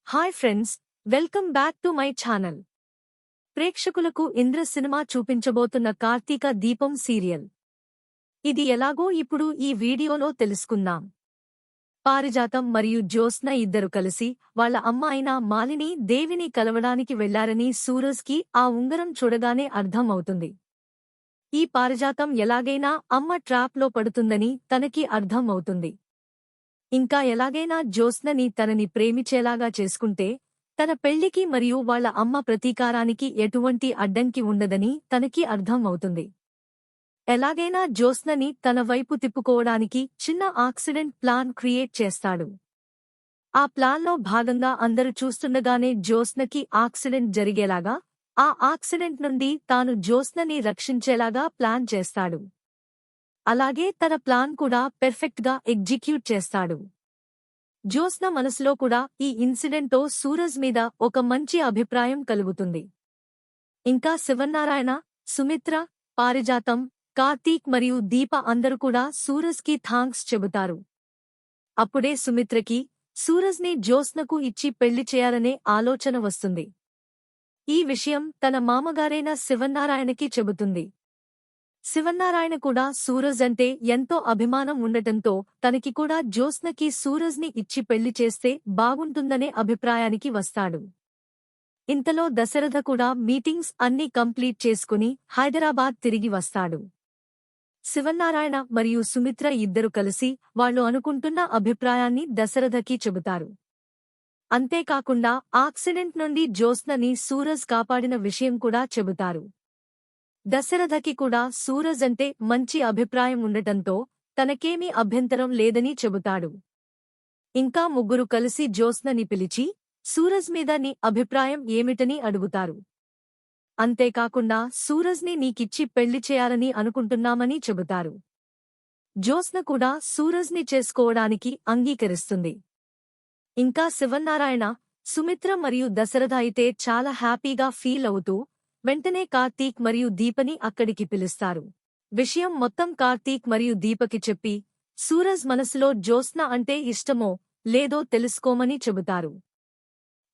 Hi friends, welcome back to my channel. ప్రేక్షకులకు Indra cinema చూపించబోతున్న Karthika దీపం serial. ఇది ఎలాగో ఇప్పుడు ఈ వీడియోలో తెలుసుకుందాం. పారిజాతం మరియు జ్యోత్స్న ఇద్దరు కలిసి వాళ్ళ అమ్మ అయిన మాలిని దేవిని కలవడానికి వెళ్లారని సూరజ్కి ఆ ఉంగరం చూడగానే అర్థం అవుతుంది. ఈ పారిజాతం ఎలాగైనా అమ్మ ట్రాప్లో పడుతుందని తనకి అర్థం అవుతుంది. ఇంకా ఎలాగైనా జ్యోత్స్నని తనని ప్రేమించేలాగా చేసుకుంటే తన పెళ్లికి మరియు వాళ్ళ అమ్మ ప్రతీకారానికి ఎటువంటి అడ్డంకి ఉండదని తనకి అర్థం అవుతుంది. ఎలాగైనా జ్యోత్స్నని తన వైపు తిప్పుకోవడానికి చిన్న యాక్సిడెంట్ ప్లాన్ క్రియేట్ చేస్తాడు. ఆ ప్లాన్లో భాగంగా అందరూ చూస్తుండగానే జ్యోత్స్నకి యాక్సిడెంట్ జరిగేలాగా, ఆ యాక్సిడెంట్ నుండి తాను జ్యోత్స్నని రక్షించేలాగా ప్లాన్ చేస్తాడు. అలాగే తన ప్లాన్ కూడా పెర్ఫెక్ట్గా ఎగ్జిక్యూట్ చేస్తాడు. జ్యోత్స్న మనసులో కూడా ఈ ఇన్సిడెంట్తో సూరజ్ మీద ఒక మంచి అభిప్రాయం కలుగుతుంది. ఇంకా శివన్నారాయణ, సుమిత్ర, పారిజాతం, కార్తీక్ మరియు దీప అందరూ కూడా సూరజ్కి థాంక్స్ చెబుతారు. అప్పుడే సుమిత్రకి సూరజ్ని జ్యోత్స్నకు ఇచ్చి పెళ్లి చేయాలనే ఆలోచన వస్తుంది. ఈ విషయం తన మామగారైన శివన్నారాయణకి చెబుతుంది. శివన్నారాయణ కూడా సూరజ్ అంటే ఎంతో అభిమానం ఉండటంతో తనకి కూడా జ్యోత్స్నకి సూరజ్ని ఇచ్చి పెళ్లి చేస్తే బాగుంటుందనే అభిప్రాయానికి వస్తాడు. ఇంతలో దశరథ కూడా మీటింగ్స్ అన్నీ కంప్లీట్ చేసుకుని హైదరాబాద్ తిరిగి వస్తాడు. శివన్నారాయణ మరియు సుమిత్ర ఇద్దరు కలిసి వాళ్ళు అనుకుంటున్న అభిప్రాయాన్ని దశరథకి చెబుతారు. అంతేకాకుండా యాక్సిడెంట్ నుండి జ్యోత్స్నని సూరజ్ కాపాడిన విషయం కూడా చెబుతారు. దశరథకి కూడా సూరజ్ అంటే మంచి అభిప్రాయం ఉండటంతో తనకేమీ అభ్యంతరం లేదని చెబుతాడు. ఇంకా ముగ్గురు కలిసి జ్యోత్స్నని పిలిచి సూరజ్ మీద నీ అభిప్రాయం ఏమిటని అడుగుతారు. అంతేకాకుండా సూరజ్ని నీకిచ్చి పెళ్లి చేయాలని అనుకుంటున్నామని చెబుతారు. జ్యోత్స్న కూడా సూరజ్ని చేసుకోవడానికి అంగీకరిస్తుంది. ఇంకా శివన్నారాయణ, సుమిత్ర మరియు దశరథ అయితే చాలా హ్యాపీగా ఫీల్ అవుతూ వెంటనే కార్తీక్ మరియు దీపని అక్కడికి పిలుస్తారు. విషయం మొత్తం కార్తీక్ మరియు దీపకి చెప్పి సూరజ్ మనసులో జ్యోత్స్న అంటే ఇష్టమో లేదో తెలుసుకోమని చెబుతారు.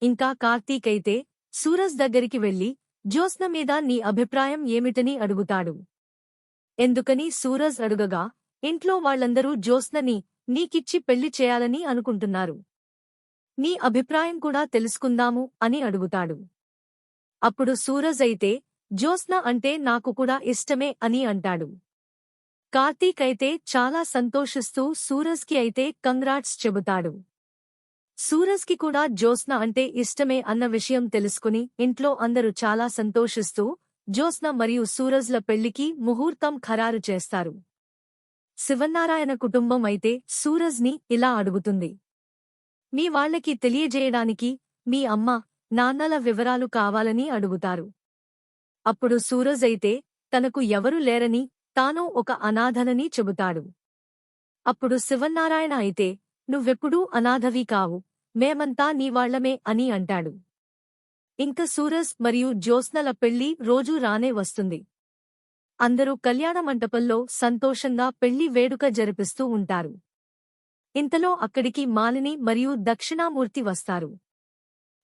ఇంకా కార్తీక్ అయితే సూరజ్ దగ్గరికి వెళ్లి జ్యోత్స్న మీద నీ అభిప్రాయం ఏమిటని అడుగుతాడు. ఎందుకని సూరజ్ అడుగగా, ఇంట్లో వాళ్లందరూ జ్యోత్స్నని నీకిచ్చి పెళ్లి చేయాలని అనుకుంటున్నారు. నీ అభిప్రాయం కూడా తెలుసుకుందాము అని అడుగుతాడు. అప్పుడు సూరజ్ అయితే జ్యోత్స్న అంటే నాకు కూడా ఇష్టమే అని అంటాడు. కార్తీక్ అయితే చాలా సంతోషిస్తూ సూరజ్కి అయితే కంగ్రాట్స్ చెబుతాడు. సూరజ్కి కూడా జ్యోత్స్న అంటే ఇష్టమే అన్న విషయం తెలుసుకుని ఇంట్లో అందరూ చాలా సంతోషిస్తూ జ్యోత్స్న మరియు సూరజ్ల పెళ్లికి ముహూర్తం ఖరారు చేస్తారు. శివన్నారాయణ కుటుంబం అయితే సూరజ్ని ఇలా అడుగుతుంది. మీ వాళ్లకి తెలియజేయడానికి మీ అమ్మ, నాన్నల వివరాలు కావాలని అడుగుతారు. అప్పుడు సూరజ్ అయితే తనకు ఎవరూ లేరని, తాను ఒక అనాథనని చెబుతాడు. అప్పుడు శివన్నారాయణ అయితే నువ్వెప్పుడూ అనాథవి కావు, మేమంతా నీవాళ్లమే అని అంటాడు. ఇంక సూరజ్ మరియు జ్యోత్స్నల పెళ్లి రోజూ రానే వస్తుంది. అందరూ కళ్యాణ మంటపంలో సంతోషంగా పెళ్లి వేడుక జరిపిస్తూ ఉంటారు. ఇంతలో అక్కడికి మాలిని మరియు దక్షిణామూర్తి వస్తారు.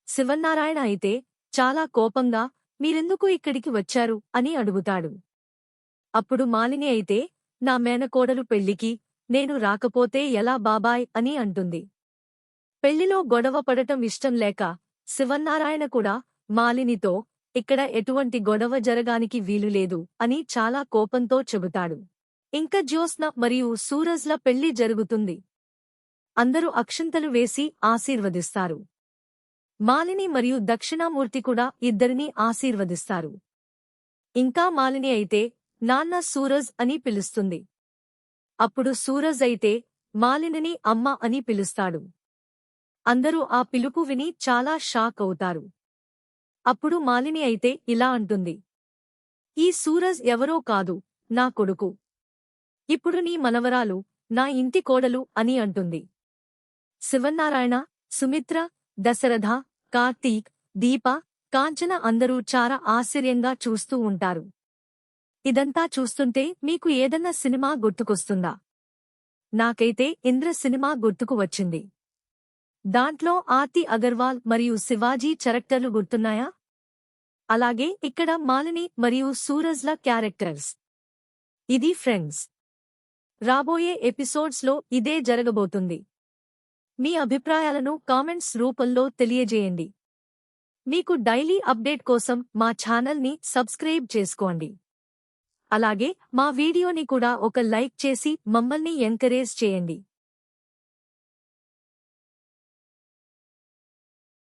శివన్నారాయణ అయితే చాలా కోపంగా మీరెందుకు ఇక్కడికి వచ్చారు అని అడుగుతాడు. అప్పుడు మాలిని అయితే నా మేనకోడలు పెళ్లికి నేను రాకపోతే ఎలా బాబాయ్ అని అంటుంది. పెళ్లిలో గొడవ పడటం ఇష్టం లేక శివన్నారాయణ కూడా మాలినితో ఇక్కడ ఎటువంటి గొడవ జరగానికి వీలులేదు అని చాలా కోపంతో చెబుతాడు. ఇంక జ్యోత్స్న మరియు సూరజ్ల పెళ్లి జరుగుతుంది. అందరూ అక్షింతలు వేసి ఆశీర్వదిస్తారు. మాలిని మరియు దక్షిణామూర్తి కూడా ఇద్దరినీ ఆశీర్వదిస్తారు. ఇంకా మాలిని అయితే నాన్న సూరజ్ అని పిలుస్తుంది. అప్పుడు సూరజ్ అయితే మాలినిని అమ్మ అని పిలుస్తాడు. అందరూ ఆ పిలుపు విని చాలా షాక్ అవుతారు. అప్పుడు మాలిని అయితే ఇలా అంటుంది. ఈ సూరజ్ ఎవరో కాదు, నా కొడుకు. ఇప్పుడు నీ మనవరాలు, నా ఇంటి కోడలు అని అంటుంది. శివన్నారాయణ, సుమిత్ర, దశరథ, కార్తీక్, దీప, కాంచన అందరూ చాలా ఆశ్చర్యంగా చూస్తూ ఉంటారు. ఇదంతా చూస్తుంటే మీకు ఏదన్నా సినిమా గుర్తుకొస్తుందా? నాకైతే ఇంద్ర సినిమా గుర్తుకు వచ్చింది. దాంట్లో ఆర్తి అగర్వాల్ మరియు శివాజీ క్యారెక్టర్లు గుర్తున్నాయా? అలాగే ఇక్కడ మాలిని మరియు సూరజ్ల క్యారెక్టర్స్. ఇది ఫ్రెండ్స్. రాబోయే ఎపిసోడ్స్లో ఇదే జరగబోతుంది. మీ అభిప్రాయాలను కామెంట్స్ రూపంలో తెలియజేయండి. మీకు డైలీ అప్డేట్ కోసం మా ఛానల్ని సబ్స్క్రైబ్ చేసుకోండి. అలాగే మా వీడియోని కూడా ఒక లైక్ చేసి మమ్మల్ని ఎంకరేజ్ చేయండి.